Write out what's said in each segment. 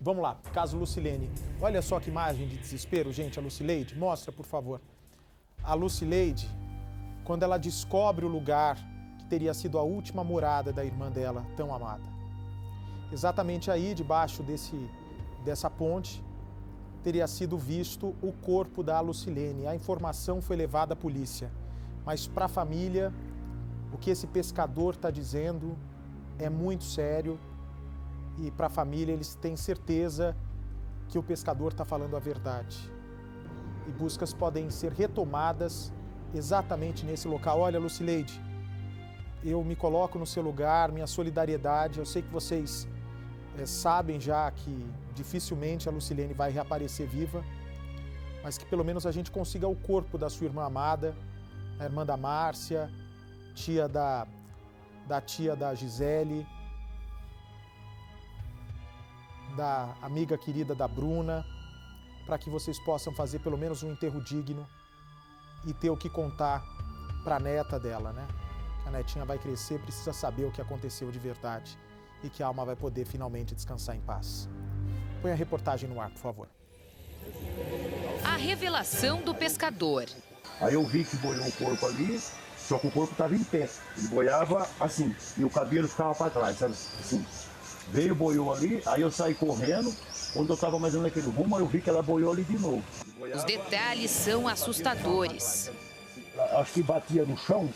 Vamos lá, caso Lucilene. Olha só que imagem de desespero, gente, a Lucileide. Mostra, por favor. A Lucileide, quando ela descobre o lugar que teria sido a última morada da irmã dela, tão amada. Exatamente aí, debaixo dessa ponte, teria sido visto o corpo da Lucilene. A informação foi levada à polícia. Mas para a família, o que esse pescador está dizendo é muito sério. E para a família, eles têm certeza que o pescador está falando a verdade. E buscas podem ser retomadas exatamente nesse local. Olha, Lucileide, eu me coloco no seu lugar, minha solidariedade. Eu sei que vocês sabem já que dificilmente a Lucilene vai reaparecer viva, mas que pelo menos a gente consiga o corpo da sua irmã amada, a irmã da Márcia, tia da tia da Gisele, da amiga querida da Bruna, para que vocês possam fazer pelo menos um enterro digno e ter o que contar para a neta dela, né? A netinha vai crescer, precisa saber o que aconteceu de verdade e que a alma vai poder finalmente descansar em paz. Põe a reportagem no ar, por favor. A revelação do pescador. Aí eu vi que boiou o corpo ali, só que o corpo estava em pé. Ele boiava assim, e o cabelo ficava para trás, sabe? Assim. Veio, boiou ali, aí eu saí correndo. Quando eu estava mais ou menos naquele rumo, eu vi que ela boiou ali de novo. Os detalhes são assustadores. Acho que batia no chão,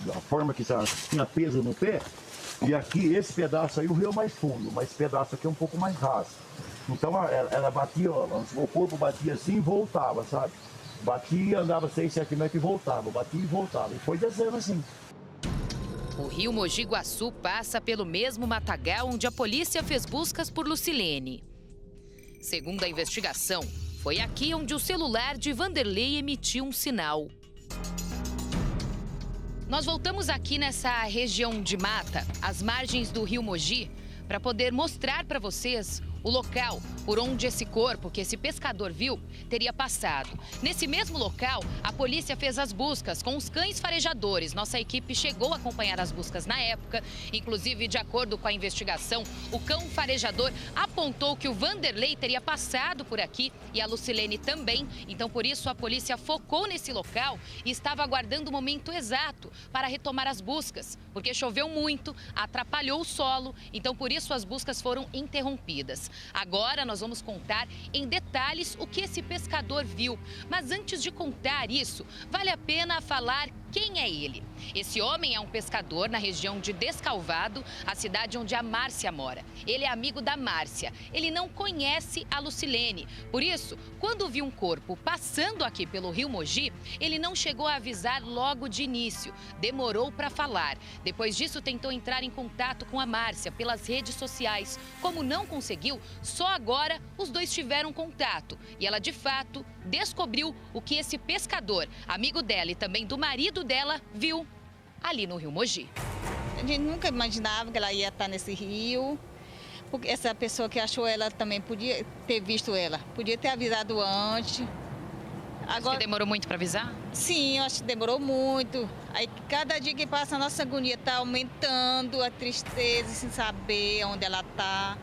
da forma que tinha peso no pé. E aqui, esse pedaço aí, o rio é mais fundo, mas esse pedaço aqui é um pouco mais raso. Então ela batia, o corpo batia assim e voltava, sabe? Batia, andava 6, 7 metros e voltava, batia e voltava. E foi descendo assim. O rio Mogi Guaçu passa pelo mesmo matagal onde a polícia fez buscas por Lucilene. Segundo a investigação, foi aqui onde o celular de Vanderlei emitiu um sinal. Nós voltamos aqui nessa região de mata, às margens do rio Mogi, para poder mostrar para vocês o local por onde esse corpo que esse pescador viu teria passado. Nesse mesmo local, a polícia fez as buscas com os cães farejadores. Nossa equipe chegou a acompanhar as buscas na época. Inclusive, de acordo com a investigação, o cão farejador apontou que o Vanderlei teria passado por aqui e a Lucilene também. Então, por isso, a polícia focou nesse local e estava aguardando o momento exato para retomar as buscas, porque choveu muito, atrapalhou o solo, então por isso as buscas foram interrompidas. Agora nós vamos contar em detalhes o que esse pescador viu. Mas antes de contar isso, vale a pena falar quem é ele. Esse homem é um pescador na região de Descalvado, a cidade onde a Márcia mora. Ele é amigo da Márcia. Ele não conhece a Lucilene. Por isso, quando viu um corpo passando aqui pelo rio Mogi, ele não chegou a avisar logo de início. Demorou para falar. Depois disso, tentou entrar em contato com a Márcia pelas redes sociais. Como não conseguiu, só agora os dois tiveram contato. E ela, de fato, descobriu o que esse pescador, amigo dela e também do marido dela, viu ali no rio Mogi. A gente nunca imaginava que ela ia estar nesse rio, porque essa pessoa que achou ela também podia ter visto ela, podia ter avisado antes. Agora, que demorou muito para avisar? Sim, eu acho que demorou muito. Aí cada dia que passa a nossa agonia está aumentando, a tristeza sem saber onde ela está.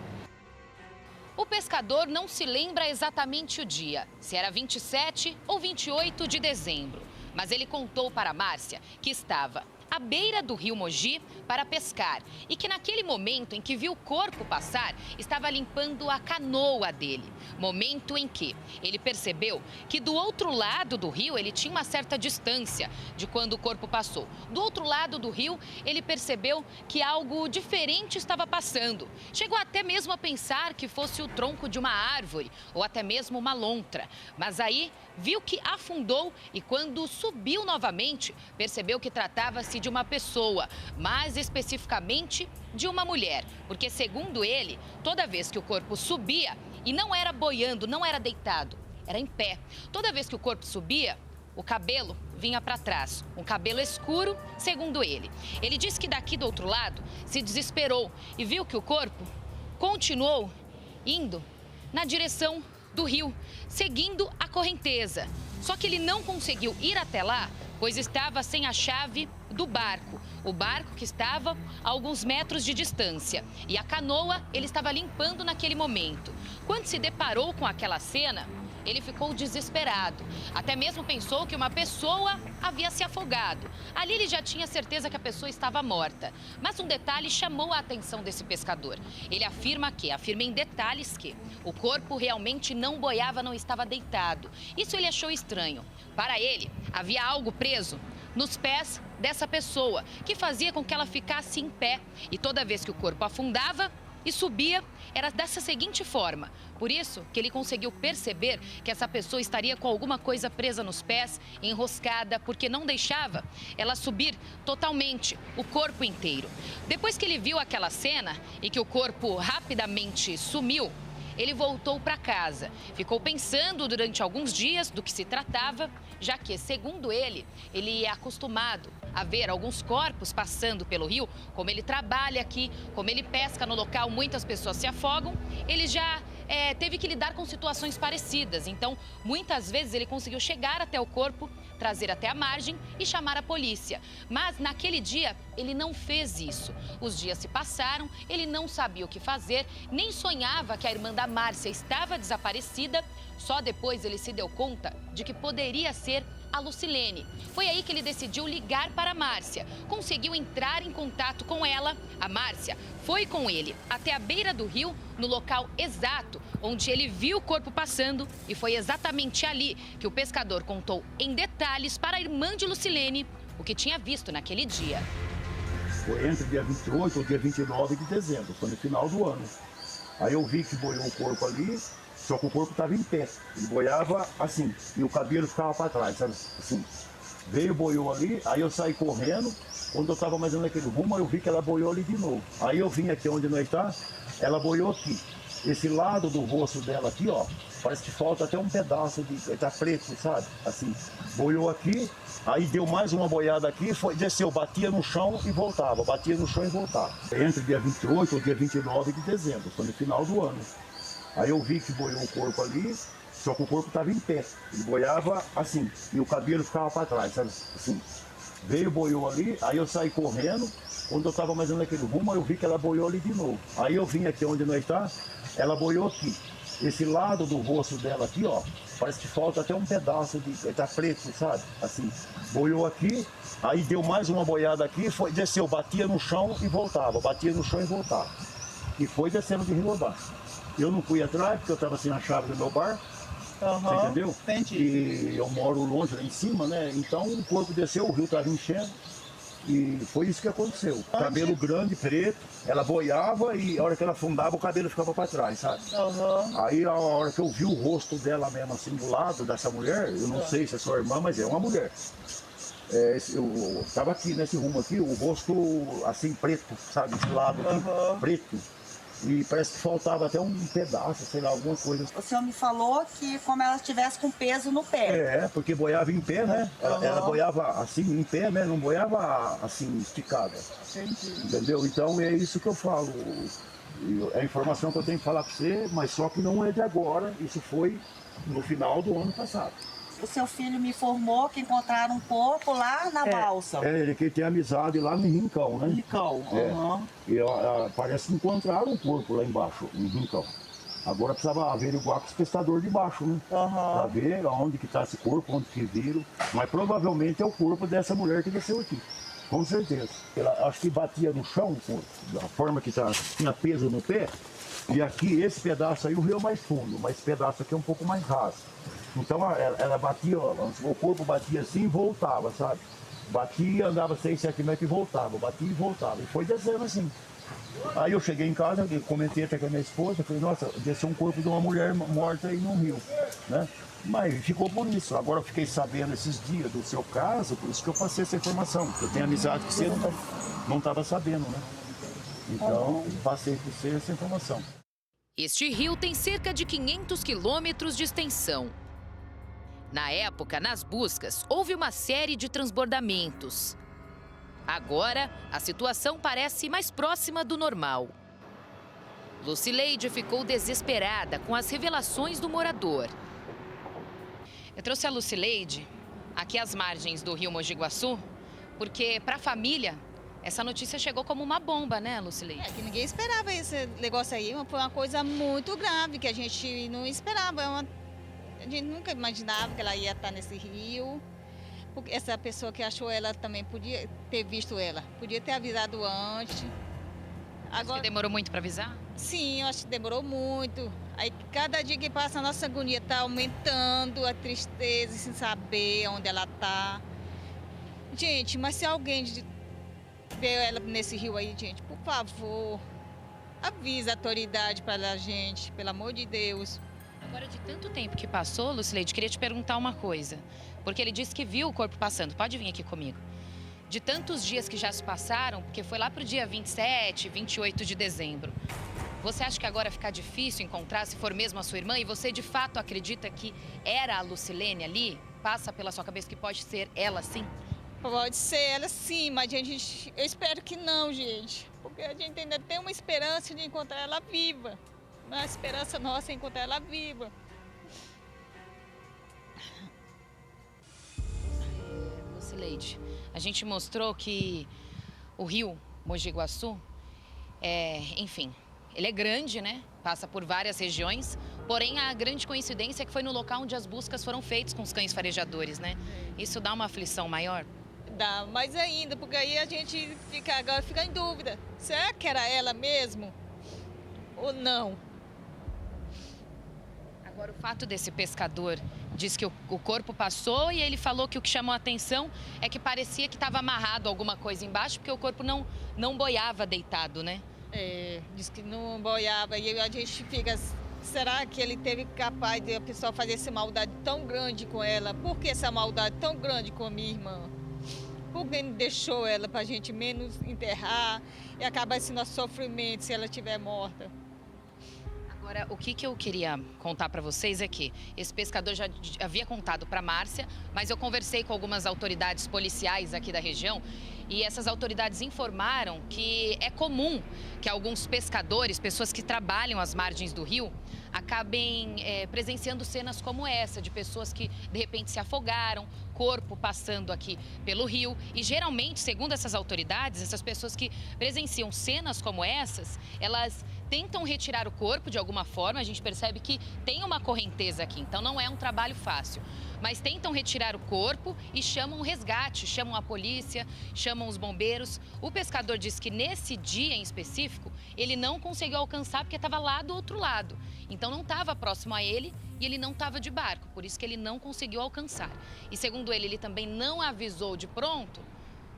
O pescador não se lembra exatamente o dia, se era 27 ou 28 de dezembro. Mas ele contou para a Márcia que estava à beira do rio Mogi para pescar e que naquele momento em que viu o corpo passar, estava limpando a canoa dele. Momento em que ele percebeu que do outro lado do rio ele tinha uma certa distância de quando o corpo passou. Do outro lado do rio, ele percebeu que algo diferente estava passando. Chegou até mesmo a pensar que fosse o tronco de uma árvore ou até mesmo uma lontra. Mas aí viu que afundou e quando subiu novamente, percebeu que tratava-se de uma pessoa, mais especificamente de uma mulher. Porque, segundo ele, toda vez que o corpo subia, e não era boiando, não era deitado, era em pé. Toda vez que o corpo subia, o cabelo vinha para trás, um cabelo escuro, segundo ele. Ele disse que daqui do outro lado se desesperou e viu que o corpo continuou indo na direção do rio, seguindo a correnteza. Só que ele não conseguiu ir até lá, pois estava sem a chave do barco. O barco que estava a alguns metros de distância. E a canoa ele estava limpando naquele momento. quando se deparou com aquela cena, ele ficou desesperado. Até mesmo pensou que uma pessoa havia se afogado. Ali ele já tinha certeza que a pessoa estava morta. Mas um detalhe chamou a atenção desse pescador. Ele afirma em detalhes que o corpo realmente não boiava, não estava deitado. Isso ele achou estranho. Para ele, havia algo preso nos pés dessa pessoa, que fazia com que ela ficasse em pé. E toda vez que o corpo afundava e subia, era dessa seguinte forma. Por isso que ele conseguiu perceber que essa pessoa estaria com alguma coisa presa nos pés, enroscada, porque não deixava ela subir totalmente, o corpo inteiro. Depois que ele viu aquela cena e que o corpo rapidamente sumiu, ele voltou para casa. Ficou pensando durante alguns dias do que se tratava, já que, segundo ele é acostumado a ver alguns corpos passando pelo rio. Como ele trabalha aqui, como ele pesca no local, muitas pessoas se afogam. Ele já teve que lidar com situações parecidas. Então, muitas vezes ele conseguiu chegar até o corpo, trazer até a margem e chamar a polícia. Mas naquele dia, ele não fez isso. Os dias se passaram, ele não sabia o que fazer, nem sonhava que a irmã da Márcia estava desaparecida. Só depois ele se deu conta de que poderia ser a Lucilene. Foi aí que ele decidiu ligar para a Márcia. Conseguiu entrar em contato com ela. A Márcia foi com ele até a beira do rio, no local exato onde ele viu o corpo passando. E foi exatamente ali que o pescador contou em detalhes para a irmã de Lucilene o que tinha visto naquele dia. Foi entre dia 28 e dia 29 de dezembro, foi no final do ano. Aí eu vi que boiou o corpo ali, só que o corpo estava em pé. Ele boiava assim, e o cabelo ficava para trás, sabe? Assim. Veio, boiou ali, aí eu saí correndo. Quando eu estava mais ou menos naquele rumo, eu vi que ela boiou ali de novo. Aí eu vim aqui onde nós está, ela boiou aqui. Esse lado do rosto dela aqui, ó, parece que falta até um pedaço de... tá preto, sabe? Assim, boiou aqui, aí deu mais uma boiada aqui, desceu, batia no chão e voltava, batia no chão e voltava. Entre dia 28 e dia 29 de dezembro, foi no final do ano. Aí eu vi que boiou o corpo ali, só que o corpo estava em pé. Ele boiava assim, e o cabelo ficava para trás, sabe? Assim. Veio, boiou ali, aí eu saí correndo. Quando eu estava mais ou menos naquele rumo, eu vi que ela boiou ali de novo. Aí eu vim aqui onde nós está, ela boiou aqui. Esse lado do rosto dela aqui, ó, parece que falta até um pedaço de... tá preto, sabe? Assim, boiou aqui, aí deu mais uma boiada aqui, desceu, batia no chão e voltava, batia no chão e voltava. E foi descendo de rio abaixo. Eu não fui atrás, porque eu estava sem a chave do meu bar. Você entendeu? Entendi. E eu moro longe lá em cima, né? Então o corpo desceu, o rio estava enchendo. E foi isso que aconteceu. Cabelo grande, preto, ela boiava e a hora que ela afundava o cabelo ficava para trás, sabe? Aí a hora que eu vi o rosto dela mesmo assim do lado dessa mulher, eu não sei se é sua irmã, mas é uma mulher. Eu tava aqui nesse rumo aqui, o rosto assim preto, sabe? Esse lado aqui, preto. E parece que faltava até um pedaço, sei lá, alguma coisa. O senhor me falou que como ela estivesse com peso no pé. Porque boiava em pé, né? Ela boiava assim, em pé, né? Não boiava assim, esticada. Entendi. Entendeu? Então é isso que eu falo. É a informação que eu tenho que falar para você, mas só que não é de agora. Isso foi no final do ano passado. O seu filho me informou que encontraram um corpo lá na balsa. Ele que tem amizade lá no Rincão, né? Rincão. E parece que encontraram um corpo lá embaixo, no Rincão. Agora precisava averiguar com os pescadores de baixo, né? Pra ver onde que tá esse corpo, onde que viram. Mas provavelmente é o corpo dessa mulher que desceu aqui. Com certeza. Ela acho que batia no chão, da forma que tinha peso no pé. E aqui, esse pedaço aí, o rio é mais fundo, mas esse pedaço aqui é um pouco mais raso. Então ela batia, o corpo batia assim e voltava, sabe? Batia, andava 6, 7 metros e voltava, batia e voltava. E foi descendo assim. Aí eu cheguei em casa, comentei até com a minha esposa, falei, nossa, desceu um corpo de uma mulher morta aí no rio, né? Mas ficou por isso. Agora eu fiquei sabendo esses dias do seu caso, por isso que eu passei essa informação. Eu tenho amizade que você não estava sabendo, né? Então, passei por você essa informação. Este rio tem cerca de 500 quilômetros de extensão. Na época, nas buscas, houve uma série de transbordamentos. Agora, a situação parece mais próxima do normal. Lucileide ficou desesperada com as revelações do morador. Eu trouxe a Lucileide aqui às margens do rio Mogi Guaçu, porque para a família Essa notícia chegou como uma bomba, né, Lucileide? É que ninguém esperava esse negócio aí, foi uma coisa muito grave que a gente não esperava. A gente nunca imaginava que ela ia estar nesse rio. Porque essa pessoa que achou ela também podia ter visto ela, podia ter avisado antes. Agora, demorou muito para avisar? Sim, eu acho que demorou muito. Aí cada dia que passa a nossa agonia está aumentando, a tristeza sem saber onde ela está. Gente, mas se alguém vê ela nesse rio aí, gente, por favor, avisa a autoridade para a gente, pelo amor de Deus. Agora, de tanto tempo que passou, Lucileide, queria te perguntar uma coisa. Porque ele disse que viu o corpo passando. Pode vir aqui comigo. De tantos dias que já se passaram, porque foi lá pro dia 27, 28 de dezembro. Você acha que agora fica difícil encontrar, se for mesmo a sua irmã? E você, de fato, acredita que era a Lucilene ali? Passa pela sua cabeça que pode ser ela, sim? Pode ser ela, sim, mas eu espero que não, gente. Porque a gente ainda tem uma esperança de encontrar ela viva. A esperança nossa é encontrar ela viva. Lucileide, a gente mostrou que o rio Mogi Guaçu, enfim, ele é grande, né? Passa por várias regiões, porém a grande coincidência é que foi no local onde as buscas foram feitas com os cães farejadores, né? Isso dá uma aflição maior? Dá, mais ainda, porque aí a gente fica em dúvida. Será que era ela mesmo ou não? Agora, o fato desse pescador diz que o corpo passou e ele falou que o que chamou a atenção é que parecia que estava amarrado alguma coisa embaixo, porque o corpo não boiava deitado, né? Diz que não boiava e a gente fica... Será que ele teve capaz de a pessoa fazer essa maldade tão grande com ela? Por que essa maldade tão grande com a minha irmã? Por que não deixou ela para a gente menos enterrar e acabar esse nosso sofrimento se ela estiver morta? Agora, o que eu queria contar para vocês é que esse pescador já havia contado para Márcia, mas eu conversei com algumas autoridades policiais aqui da região e essas autoridades informaram que é comum que alguns pescadores, pessoas que trabalham às margens do rio, acabem presenciando cenas como essa, de pessoas que de repente se afogaram, corpo passando aqui pelo rio. E geralmente, segundo essas autoridades, essas pessoas que presenciam cenas como essas, elas tentam retirar o corpo de alguma forma. A gente percebe que tem uma correnteza aqui, então não é um trabalho fácil. Mas tentam retirar o corpo e chamam o resgate, chamam a polícia, chamam os bombeiros. O pescador diz que nesse dia em específico, ele não conseguiu alcançar porque estava lá do outro lado. Então não estava próximo a ele e ele não estava de barco, por isso que ele não conseguiu alcançar. E segundo ele também não avisou de pronto,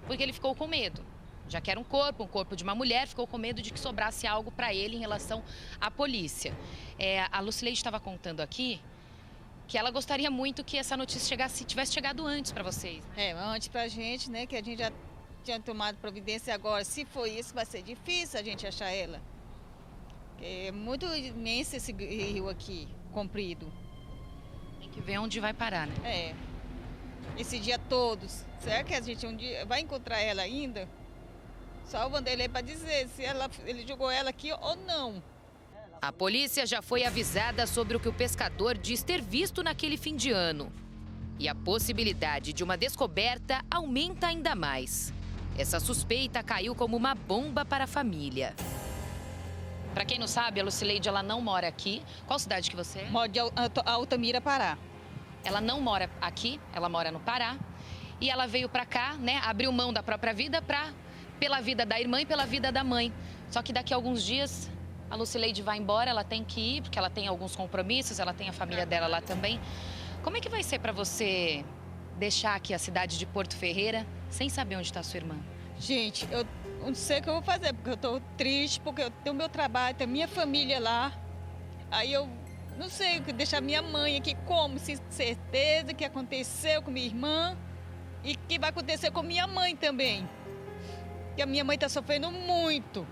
porque ele ficou com medo. Já que era um corpo de uma mulher, ficou com medo de que sobrasse algo para ele em relação à polícia. A Lucileide estava contando aqui que ela gostaria muito que essa notícia tivesse chegado antes para vocês. Antes para a gente, né, que a gente já tinha tomado providência. Agora, se for isso, vai ser difícil a gente achar ela. É muito imenso esse rio aqui, comprido. Tem que ver onde vai parar, né? Esse dia todos. Será que a gente um dia vai encontrar ela ainda? Só o Vanderlei para dizer se ele jogou ela aqui ou não. A polícia já foi avisada sobre o que o pescador diz ter visto naquele fim de ano. E a possibilidade de uma descoberta aumenta ainda mais. Essa suspeita caiu como uma bomba para a família. Para quem não sabe, a Lucileide, ela não mora aqui. Qual cidade que você é? Moro de Altamira, Pará. Ela não mora aqui, ela mora no Pará. E ela veio para cá, né, abriu mão da própria vida pela vida da irmã e pela vida da mãe. Só que daqui a alguns dias a Lucileide vai embora, ela tem que ir, porque ela tem alguns compromissos, ela tem a família dela lá também. Como é que vai ser para você deixar aqui a cidade de Porto Ferreira sem saber onde está sua irmã? Gente, eu não sei o que eu vou fazer, porque eu estou triste, porque eu tenho meu trabalho, tenho minha família lá. Aí eu não sei o que deixar minha mãe aqui, como, sem certeza que aconteceu com minha irmã e que vai acontecer com minha mãe também. Porque a minha mãe está sofrendo muito.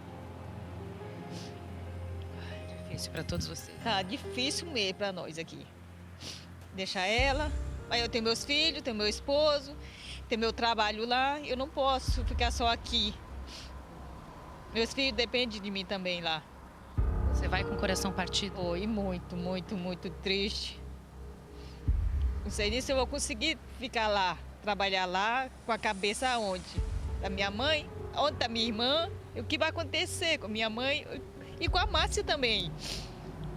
Difícil para todos vocês. Tá difícil mesmo para nós aqui. Deixar ela, aí eu tenho meus filhos, tenho meu esposo, tenho meu trabalho lá, eu não posso ficar só aqui. Meus filhos dependem de mim também lá. Você vai com o coração partido? Foi muito, muito, muito triste. Não sei nem se eu vou conseguir ficar lá, trabalhar lá com a cabeça aonde? Da minha mãe onde está minha irmã, o que vai acontecer com minha mãe e com a Márcia também.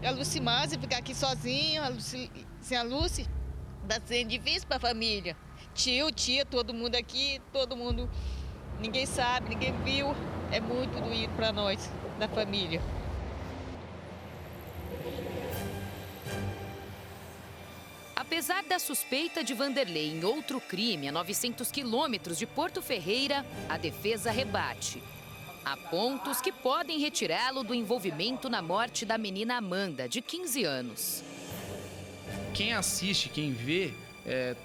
A Lucimárcia ficar aqui sozinha, sem a Lúcia, está sendo difícil para a família. Tio, tia, todo mundo aqui, todo mundo, ninguém sabe, ninguém viu. É muito doído para nós, da família. Apesar da suspeita de Vanderlei em outro crime a 900 quilômetros de Porto Ferreira, a defesa rebate. Há pontos que podem retirá-lo do envolvimento na morte da menina Amanda, de 15 anos. Quem assiste, quem vê,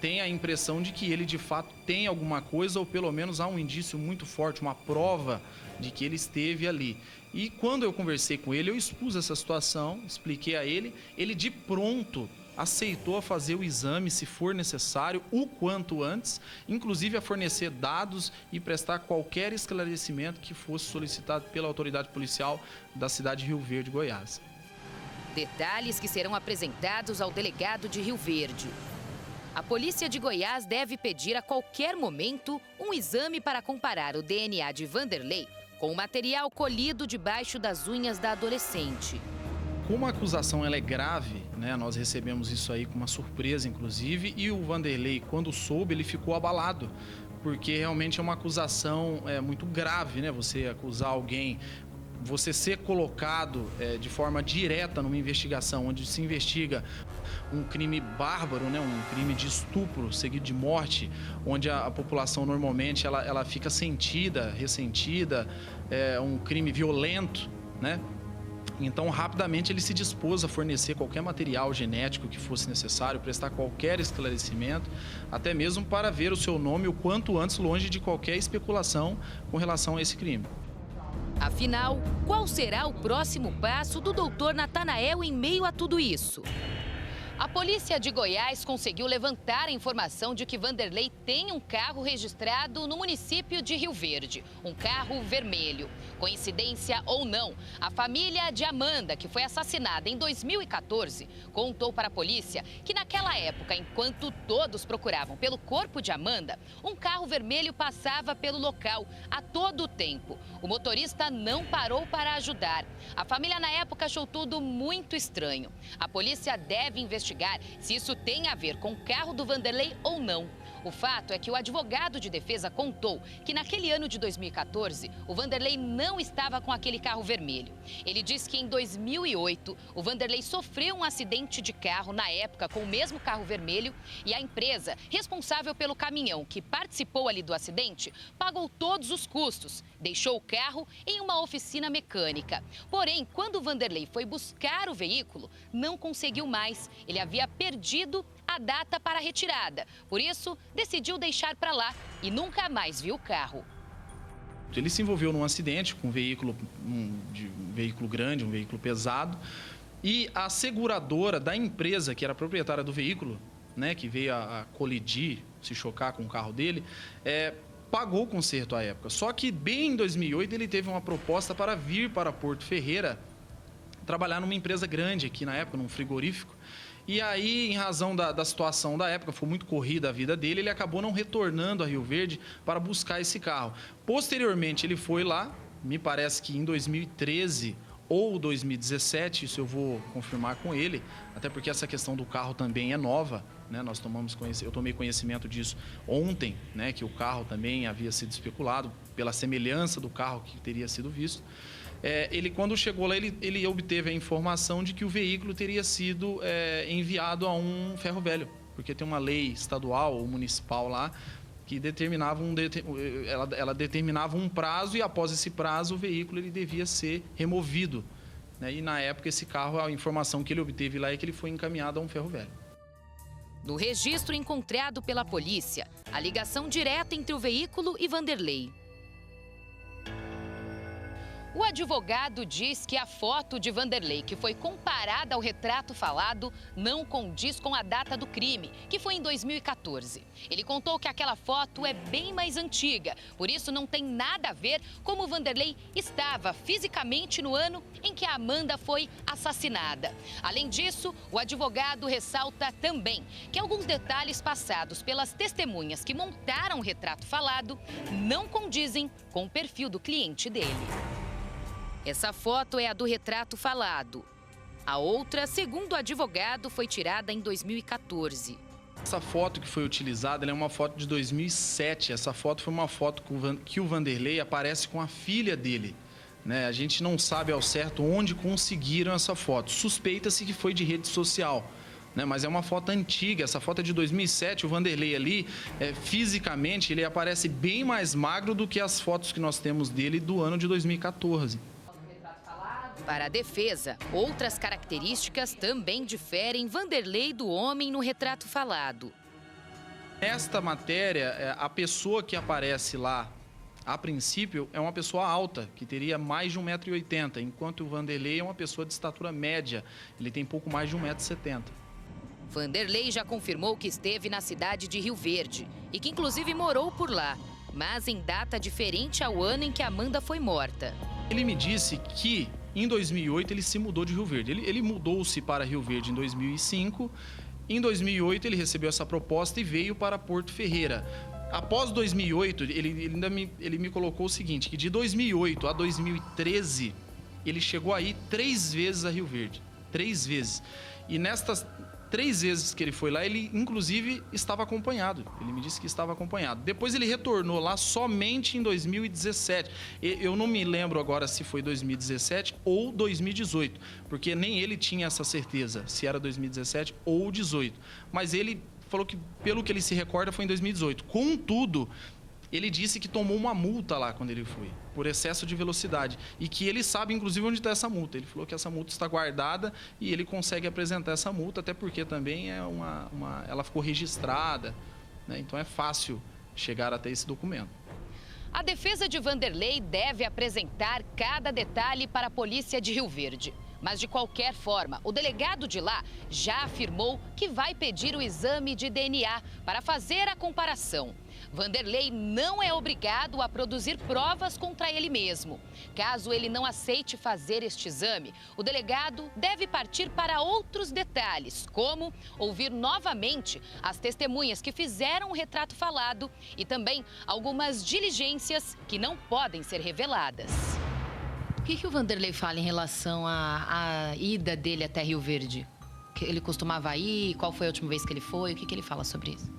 tem a impressão de que ele de fato tem alguma coisa, ou pelo menos há um indício muito forte, uma prova de que ele esteve ali. E quando eu conversei com ele, eu expus essa situação, expliquei a ele, ele de pronto aceitou fazer o exame, se for necessário, o quanto antes, inclusive a fornecer dados e prestar qualquer esclarecimento que fosse solicitado pela autoridade policial da cidade de Rio Verde, Goiás. Detalhes que serão apresentados ao delegado de Rio Verde. A polícia de Goiás deve pedir a qualquer momento um exame para comparar o DNA de Vanderlei com o material colhido debaixo das unhas da adolescente. Como a acusação ela é grave, né, nós recebemos isso aí com uma surpresa, inclusive, e o Vanderlei, quando soube, ele ficou abalado, porque realmente é uma acusação muito grave, né? Você acusar alguém, você ser colocado de forma direta numa investigação onde se investiga um crime bárbaro, né, um crime de estupro seguido de morte, onde a população normalmente ela fica sentida, ressentida, um crime violento, né? Então, rapidamente, ele se dispôs a fornecer qualquer material genético que fosse necessário, prestar qualquer esclarecimento, até mesmo para ver o seu nome o quanto antes longe de qualquer especulação com relação a esse crime. Afinal, qual será o próximo passo do doutor Natanael em meio a tudo isso? A polícia de Goiás conseguiu levantar a informação de que Vanderlei tem um carro registrado no município de Rio Verde, um carro vermelho. Coincidência ou não, a família de Amanda, que foi assassinada em 2014, contou para a polícia que naquela época, enquanto todos procuravam pelo corpo de Amanda, um carro vermelho passava pelo local a todo o tempo. O motorista não parou para ajudar. A família na época achou tudo muito estranho. A polícia deve investigar se isso tem a ver com o carro do Vanderlei ou não. O fato é que o advogado de defesa contou que naquele ano de 2014, o Vanderlei não estava com aquele carro vermelho. Ele diz que em 2008, o Vanderlei sofreu um acidente de carro na época com o mesmo carro vermelho e a empresa responsável pelo caminhão que participou ali do acidente pagou todos os custos, deixou o carro em uma oficina mecânica. Porém, quando o Vanderlei foi buscar o veículo, não conseguiu mais. Ele havia perdido a data para a retirada. Por isso, decidiu deixar para lá e nunca mais viu o carro. Ele se envolveu num acidente com um veículo grande, um veículo pesado, e a seguradora da empresa, que era proprietária do veículo, né, que veio a colidir, se chocar com o carro dele, pagou o conserto à época. Só que bem em 2008 ele teve uma proposta para vir para Porto Ferreira trabalhar numa empresa grande aqui na época, num frigorífico. E aí, em razão da situação da época, foi muito corrida a vida dele, ele acabou não retornando a Rio Verde para buscar esse carro. Posteriormente, ele foi lá, me parece que em 2013 ou 2017, isso eu vou confirmar com ele, até porque essa questão do carro também é nova, né? Eu tomei conhecimento disso ontem, né? Que o carro também havia sido especulado pela semelhança do carro que teria sido visto. Ele, quando chegou lá, ele obteve a informação de que o veículo teria sido enviado a um ferro velho, porque tem uma lei estadual ou municipal lá que determinava ela determinava um prazo, e após esse prazo o veículo ele devia ser removido, né? E na época esse carro, a informação que ele obteve lá é que ele foi encaminhado a um ferro velho. No registro encontrado pela polícia, a ligação direta entre o veículo e Vanderlei. O advogado diz que a foto de Vanderlei, que foi comparada ao retrato falado, não condiz com a data do crime, que foi em 2014. Ele contou que aquela foto é bem mais antiga, por isso não tem nada a ver como Vanderlei estava fisicamente no ano em que a Amanda foi assassinada. Além disso, o advogado ressalta também que alguns detalhes passados pelas testemunhas que montaram o retrato falado não condizem com o perfil do cliente dele. Essa foto é a do retrato falado. A outra, segundo o advogado, foi tirada em 2014. Essa foto que foi utilizada ela é uma foto de 2007. Essa foto foi uma foto que o Vanderlei aparece com a filha dele. Né? A gente não sabe ao certo onde conseguiram essa foto. Suspeita-se que foi de rede social. Né? Mas é uma foto antiga, essa foto é de 2007, o Vanderlei ali, fisicamente, ele aparece bem mais magro do que as fotos que nós temos dele do ano de 2014. Para a defesa, outras características também diferem Vanderlei do homem no retrato falado. Nesta matéria, a pessoa que aparece lá, a princípio, é uma pessoa alta, que teria mais de 1,80 m, enquanto o Vanderlei é uma pessoa de estatura média, ele tem pouco mais de 1,70 m. Vanderlei já confirmou que esteve na cidade de Rio Verde e que inclusive morou por lá, mas em data diferente ao ano em que Amanda foi morta. Ele me disse que em 2008 ele se mudou de Rio Verde. Ele mudou-se para Rio Verde em 2005. Em 2008 ele recebeu essa proposta e veio para Porto Ferreira. Após 2008, ele me colocou o seguinte, que de 2008 a 2013 ele chegou aí 3 vezes a Rio Verde. 3 vezes. E nestas 3 vezes que ele foi lá, ele inclusive estava acompanhado. Ele me disse que estava acompanhado. Depois ele retornou lá somente em 2017. Eu não me lembro agora se foi 2017 ou 2018, porque nem ele tinha essa certeza se era 2017 ou 2018. Mas ele falou que, pelo que ele se recorda, foi em 2018. Contudo, ele disse que tomou uma multa lá quando ele foi, por excesso de velocidade. E que ele sabe, inclusive, onde está essa multa. Ele falou que essa multa está guardada e ele consegue apresentar essa multa, até porque também ela ficou registrada, né? Então é fácil chegar até esse documento. A defesa de Vanderlei deve apresentar cada detalhe para a polícia de Rio Verde. Mas, de qualquer forma, o delegado de lá já afirmou que vai pedir o exame de DNA para fazer a comparação. Vanderlei não é obrigado a produzir provas contra ele mesmo. Caso ele não aceite fazer este exame, o delegado deve partir para outros detalhes, como ouvir novamente as testemunhas que fizeram o retrato falado e também algumas diligências que não podem ser reveladas. O que o Vanderlei fala em relação à ida dele até Rio Verde? Que ele costumava ir? Qual foi a última vez que ele foi? O que ele fala sobre isso?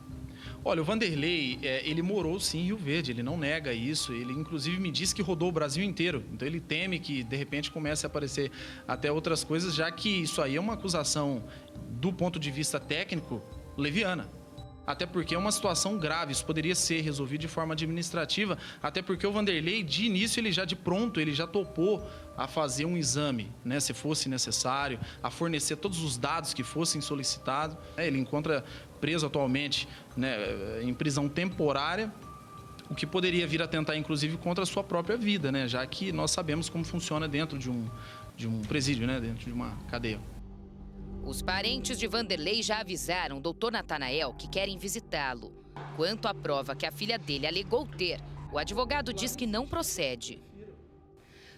Olha, o Vanderlei, ele morou sim em Rio Verde, ele não nega isso. Ele, inclusive, me disse que rodou o Brasil inteiro. Então, ele teme que, de repente, comece a aparecer até outras coisas, já que isso aí é uma acusação, do ponto de vista técnico, leviana. Até porque é uma situação grave, isso poderia ser resolvido de forma administrativa, até porque o Vanderlei, de início, ele já topou a fazer um exame, né, se fosse necessário, a fornecer todos os dados que fossem solicitados. Ele encontra preso atualmente, né, em prisão temporária, o que poderia vir a tentar, inclusive, contra a sua própria vida, né, já que nós sabemos como funciona dentro de um presídio, né, dentro de uma cadeia. Os parentes de Vanderlei já avisaram o doutor Natanael que querem visitá-lo. Quanto à prova que a filha dele alegou ter, o advogado diz que não procede.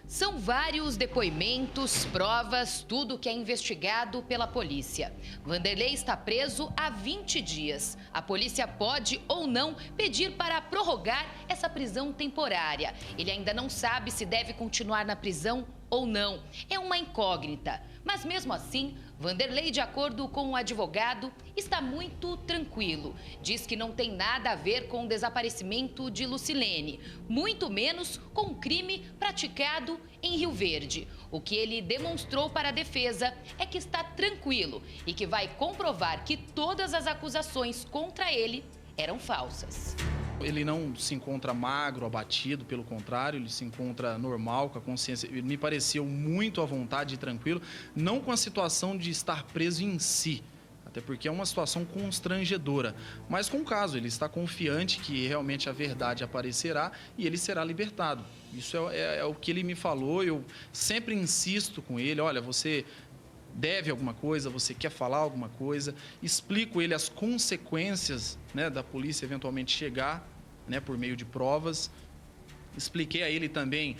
São vários depoimentos, provas, tudo que é investigado pela polícia. Vanderlei está preso há 20 dias. A polícia pode ou não pedir para prorrogar essa prisão temporária. Ele ainda não sabe se deve continuar na prisão ou não. É uma incógnita. Mas mesmo assim, Vanderlei, de acordo com o advogado, está muito tranquilo. Diz que não tem nada a ver com o desaparecimento de Lucilene, muito menos com o crime praticado em Rio Verde. O que ele demonstrou para a defesa é que está tranquilo e que vai comprovar que todas as acusações contra ele eram falsas. Ele não se encontra magro, abatido, pelo contrário, ele se encontra normal, com a consciência. Ele me pareceu muito à vontade e tranquilo, não com a situação de estar preso em si. até porque é uma situação constrangedora. Mas com o caso, ele está confiante que realmente a verdade aparecerá e ele será libertado. Isso é o que ele me falou, eu sempre insisto com ele, olha, você deve alguma coisa, você quer falar alguma coisa, explico ele as consequências, né, da polícia eventualmente chegar, né, por meio de provas. Expliquei a ele também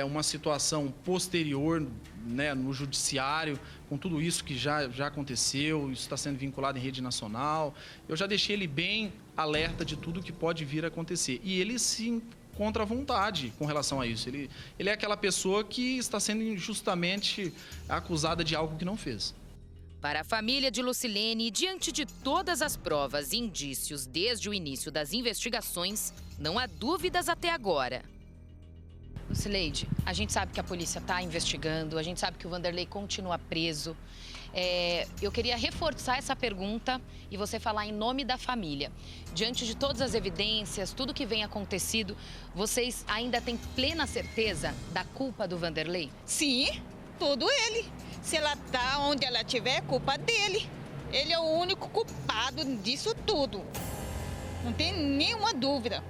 uma situação posterior, né, no judiciário, com tudo isso que já aconteceu, isso está sendo vinculado em rede nacional. Eu já deixei ele bem alerta de tudo que pode vir a acontecer. E ele se encontra à vontade com relação a isso. Ele é aquela pessoa que está sendo injustamente acusada de algo que não fez. Para a família de Lucilene, diante de todas as provas e indícios desde o início das investigações, não há dúvidas até agora. Lucileide, a gente sabe que a polícia está investigando, a gente sabe que o Vanderlei continua preso. Eu queria reforçar essa pergunta e você falar em nome da família. Diante de todas as evidências, tudo que vem acontecido, vocês ainda têm plena certeza da culpa do Vanderlei? Sim, tudo ele. Se ela tá onde ela estiver, é culpa dele. Ele é o único culpado disso tudo. Não tem nenhuma dúvida.